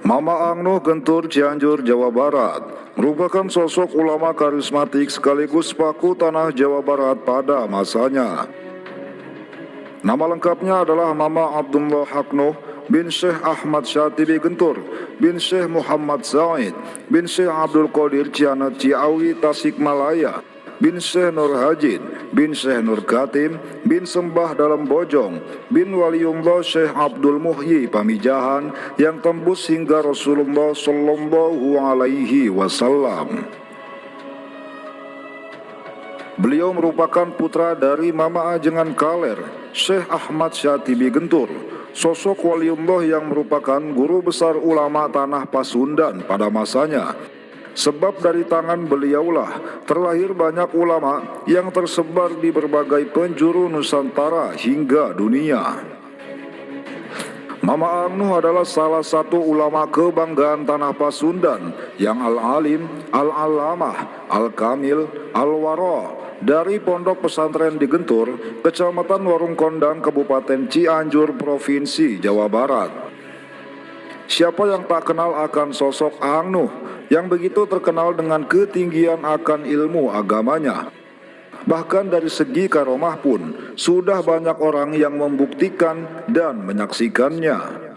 Mama Angnuh Gentur Cianjur, Jawa Barat merupakan sosok ulama karismatik sekaligus paku tanah Jawa Barat pada masanya. Nama lengkapnya adalah Mama Abdullah Haknuh bin Syekh Ahmad Syatibi Gentur bin Syekh Muhammad Zaid bin Syekh Abdul Qadir Cianat Ciawi Tasikmalaya bin Syekh Nur Hajin bin Syekh Nur Katim bin Sembah Dalam Bojong bin Waliullah Syekh Abdul Muhyi Pamijahan yang tembus hingga Rasulullah Sallallahu Alaihi Wasallam. Beliau merupakan putra dari Mama Ajengan Kaler, Syekh Ahmad Syatibi Gentur, sosok waliullah yang merupakan guru besar ulama tanah Pasundan pada masanya. Sebab dari tangan beliaulah terlahir banyak ulama yang tersebar di berbagai penjuru Nusantara hingga dunia. Mama Angnuh adalah salah satu ulama kebanggaan tanah Pasundan yang al-alim, al-alamah, al-kamil, al-wara dari Pondok Pesantren di Gentur, Kecamatan Warung Kondang, Kabupaten Cianjur, Provinsi Jawa Barat. Siapa yang tak kenal akan sosok Angnuh yang begitu terkenal dengan ketinggian akan ilmu agamanya? Bahkan dari segi karomah pun sudah banyak orang yang membuktikan dan menyaksikannya.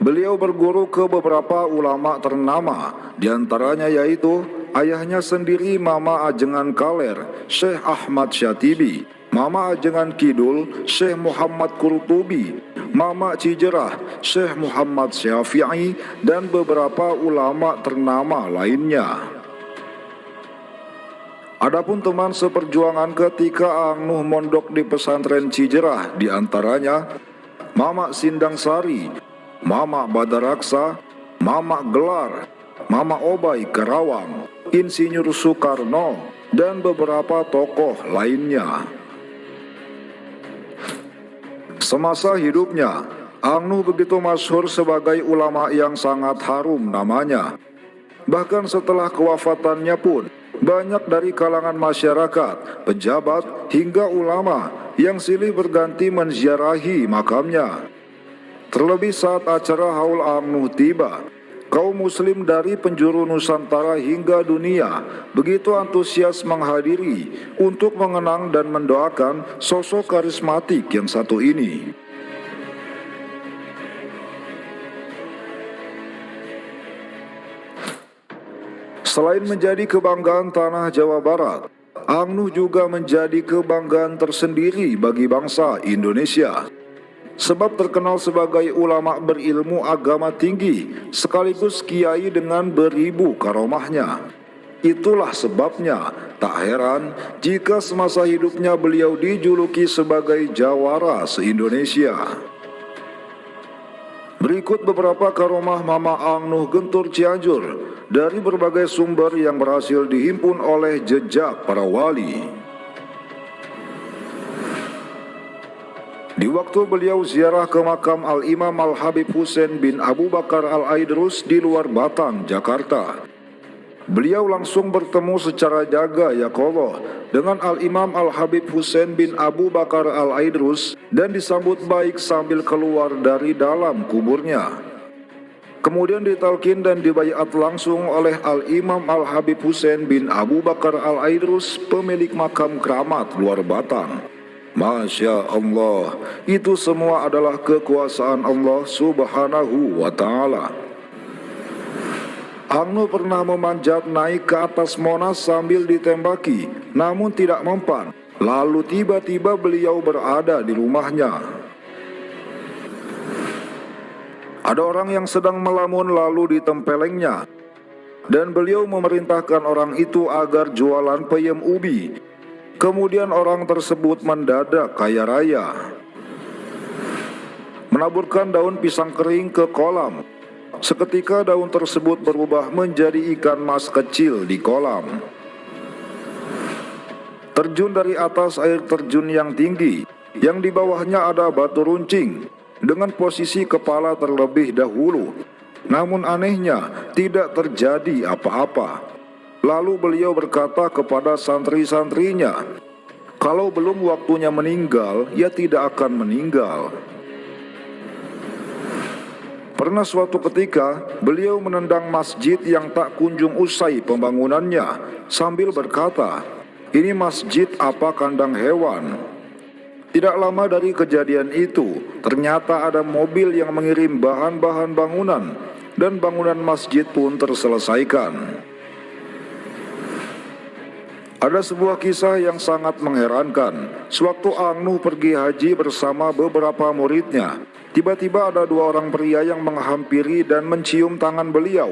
Beliau berguru ke beberapa ulama ternama, diantaranya yaitu ayahnya sendiri Mama Ajengan Kaler, Syekh Ahmad Syatibi, Mama Ajengan Kidul, Syekh Muhammad Qurtubi, Mama Cijerah, Syekh Muhammad Syafi'i, dan beberapa ulama ternama lainnya. Adapun teman seperjuangan ketika Angnuh mondok di pesantren Cijerah, diantaranya Mama Sindang Sari, Mama Badaraksa, Mama Gelar, Mama Obai Karawang, Insinyur Soekarno, dan beberapa tokoh lainnya. Semasa hidupnya, Angnuh begitu masyhur sebagai ulama yang sangat harum namanya. Bahkan setelah kewafatannya pun, banyak dari kalangan masyarakat, pejabat, hingga ulama yang silih berganti menziarahi makamnya. Terlebih saat acara Haul Angnuh tiba, kaum muslim dari penjuru Nusantara hingga dunia begitu antusias menghadiri untuk mengenang dan mendoakan sosok karismatik yang satu ini. Selain menjadi kebanggaan tanah Jawa Barat, Angnuh juga menjadi kebanggaan tersendiri bagi bangsa Indonesia. Sebab terkenal sebagai ulama berilmu agama tinggi, sekaligus kiai dengan beribu karomahnya. Itulah sebabnya tak heran jika semasa hidupnya beliau dijuluki sebagai jawara se-Indonesia. Berikut beberapa karomah Mama Angnuh Gentur Cianjur dari berbagai sumber yang berhasil dihimpun oleh jejak para wali. Di waktu beliau ziarah ke makam Al-Imam Al-Habib Husain bin Abu Bakar Al-Aidrus di luar Batang, Jakarta, beliau langsung bertemu secara jaga yaqadhah dengan Al-Imam Al-Habib Husain bin Abu Bakar Al-Aidrus dan disambut baik sambil keluar dari dalam kuburnya. Kemudian ditalkin dan dibaiat langsung oleh Al-Imam Al-Habib Husain bin Abu Bakar Al-Aidrus, pemilik makam keramat luar Batang. Masya Allah, itu semua adalah kekuasaan Allah Subhanahu wa Ta'ala. Angnuh pernah memanjat naik ke atas Monas sambil ditembaki, namun tidak mempan. Lalu tiba-tiba beliau berada di rumahnya. Ada orang yang sedang melamun lalu ditempelengnya, dan beliau memerintahkan orang itu agar jualan peyem ubi. Kemudian orang tersebut mendadak kaya raya. Menaburkan daun pisang kering ke kolam. Seketika daun tersebut berubah menjadi ikan mas kecil di kolam. Terjun dari atas air terjun yang tinggi, yang di bawahnya ada batu runcing, dengan posisi kepala terlebih dahulu. Namun anehnya tidak terjadi apa-apa. Lalu beliau berkata kepada santri-santrinya, kalau belum waktunya meninggal, ya tidak akan meninggal. Pernah suatu ketika, beliau menendang masjid yang tak kunjung usai pembangunannya sambil berkata, "Ini masjid apa kandang hewan?" Tidak lama dari kejadian itu, ternyata ada mobil yang mengirim bahan-bahan bangunan, dan bangunan masjid pun terselesaikan. Ada sebuah kisah yang sangat mengherankan. Sewaktu Ang Nuh pergi haji bersama beberapa muridnya, tiba-tiba ada dua orang pria yang menghampiri dan mencium tangan beliau.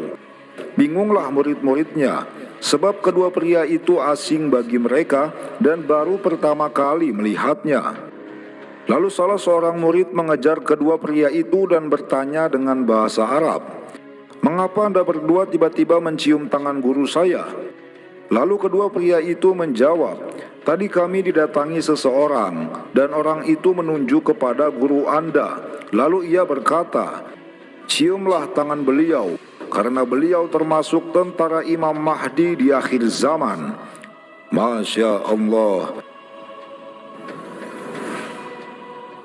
Bingunglah murid-muridnya, sebab kedua pria itu asing bagi mereka dan baru pertama kali melihatnya. Lalu salah seorang murid mengejar kedua pria itu dan bertanya dengan bahasa Arab, "Mengapa Anda berdua tiba-tiba mencium tangan guru saya?" Lalu kedua pria itu menjawab, "Tadi kami didatangi seseorang, dan orang itu menunjuk kepada guru Anda. Lalu ia berkata, 'Ciumlah tangan beliau, karena beliau termasuk tentara Imam Mahdi di akhir zaman.'" Masya Allah.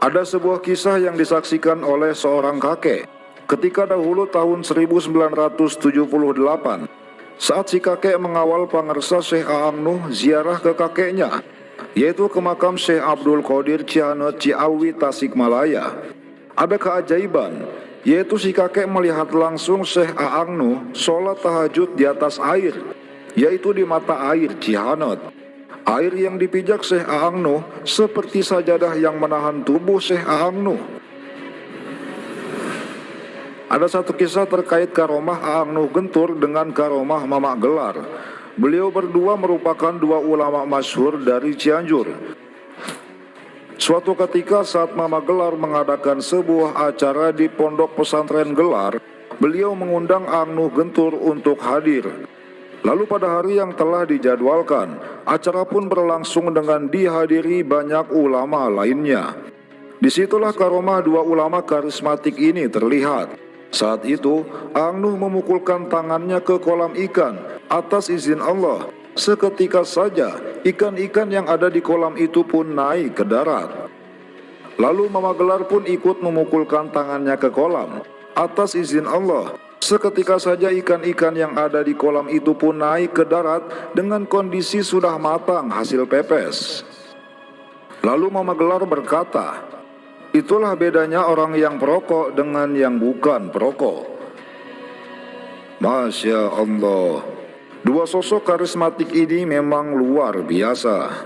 Ada sebuah kisah yang disaksikan oleh seorang kakek. Ketika dahulu tahun 1978, saat si kakek mengawal pangersa Syekh Ang Nuh ziarah ke kakeknya, yaitu ke makam Syekh Abdul Qadir Cihanut Ciawi Tasikmalaya. Ada keajaiban, yaitu si kakek melihat langsung Syekh Ang Nuh sholat tahajud di atas air, yaitu di mata air Cihanut. Air yang dipijak Syekh Ang Nuh seperti sajadah yang menahan tubuh Syekh Ang Nuh. Ada satu kisah terkait karomah Ang Nuh Gentur dengan karomah Mamak Gelar. Beliau berdua merupakan dua ulama masyhur dari Cianjur. Suatu ketika saat Mamak Gelar mengadakan sebuah acara di pondok pesantren Gelar, beliau mengundang Ang Nuh Gentur untuk hadir. Lalu pada hari yang telah dijadwalkan, acara pun berlangsung dengan dihadiri banyak ulama lainnya. Disitulah karomah dua ulama karismatik ini terlihat. Saat itu, Ang Nuh memukulkan tangannya ke kolam ikan atas izin Allah. Seketika saja, ikan-ikan yang ada di kolam itu pun naik ke darat. Lalu Mamak Gelar pun ikut memukulkan tangannya ke kolam atas izin Allah. Seketika saja ikan-ikan yang ada di kolam itu pun naik ke darat dengan kondisi sudah matang hasil pepes. Lalu Mamak Gelar berkata, "Itulah bedanya orang yang perokok dengan yang bukan perokok." Masya Allah. Dua sosok karismatik ini memang luar biasa.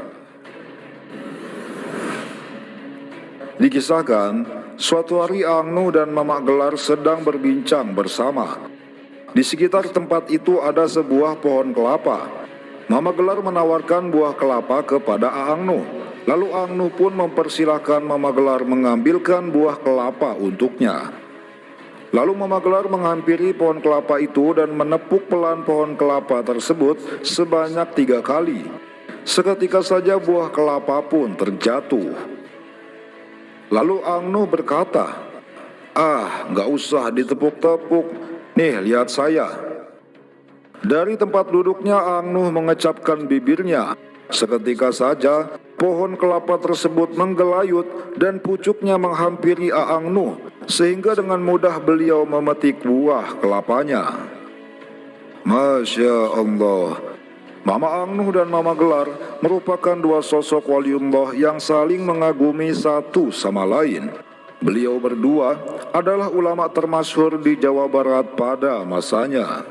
Dikisahkan, suatu hari Ang Nuh dan Mamak Gelar sedang berbincang bersama. Di sekitar tempat itu ada sebuah pohon kelapa. Mamak Gelar menawarkan buah kelapa kepada Ang Nuh. Lalu Ang Nuh pun mempersilahkan Mamak Gelar mengambilkan buah kelapa untuknya. Lalu Mamak Gelar menghampiri pohon kelapa itu dan menepuk pelan pohon kelapa tersebut sebanyak 3 kali. Seketika saja buah kelapa pun terjatuh. Lalu Ang Nuh berkata, "Nggak usah ditepuk-tepuk, nih lihat saya." Dari tempat duduknya Ang Nuh mengecapkan bibirnya. Seketika saja pohon kelapa tersebut menggelayut dan pucuknya menghampiri Ang Nuh, sehingga dengan mudah beliau memetik buah kelapanya. Masya Allah. Mama Ang Nuh dan Mama Gelar merupakan dua sosok waliullah yang saling mengagumi satu sama lain. Beliau berdua adalah ulama termasyhur di Jawa Barat pada masanya.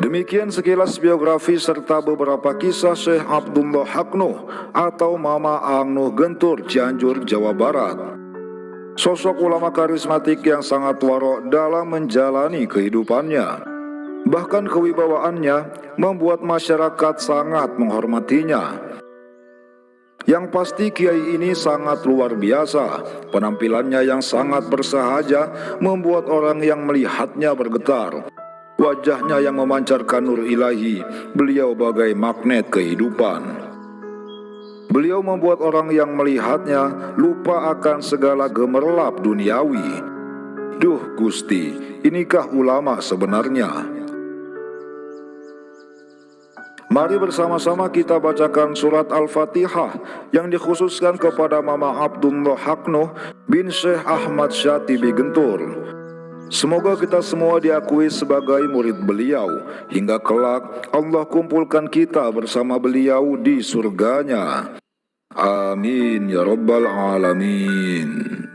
Demikian sekilas biografi serta beberapa kisah Syekh Abdullah Haq Nuh atau Mama Ang Nuh Gentur, Cianjur, Jawa Barat. Sosok ulama karismatik yang sangat warok dalam menjalani kehidupannya. Bahkan kewibawaannya membuat masyarakat sangat menghormatinya. Yang pasti kiai ini sangat luar biasa. Penampilannya yang sangat bersahaja membuat orang yang melihatnya bergetar. Wajahnya yang memancarkan nur ilahi, beliau bagai magnet kehidupan. Beliau membuat orang yang melihatnya lupa akan segala gemerlap duniawi. Duh Gusti, inikah ulama sebenarnya? Mari bersama-sama kita bacakan surat Al-Fatihah yang dikhususkan kepada Mama Abdullah Haknuh bin Syekh Ahmad Syatibi Gentur. Semoga kita semua diakui sebagai murid beliau, hingga kelak Allah kumpulkan kita bersama beliau di surganya. Amin ya rabbal alamin.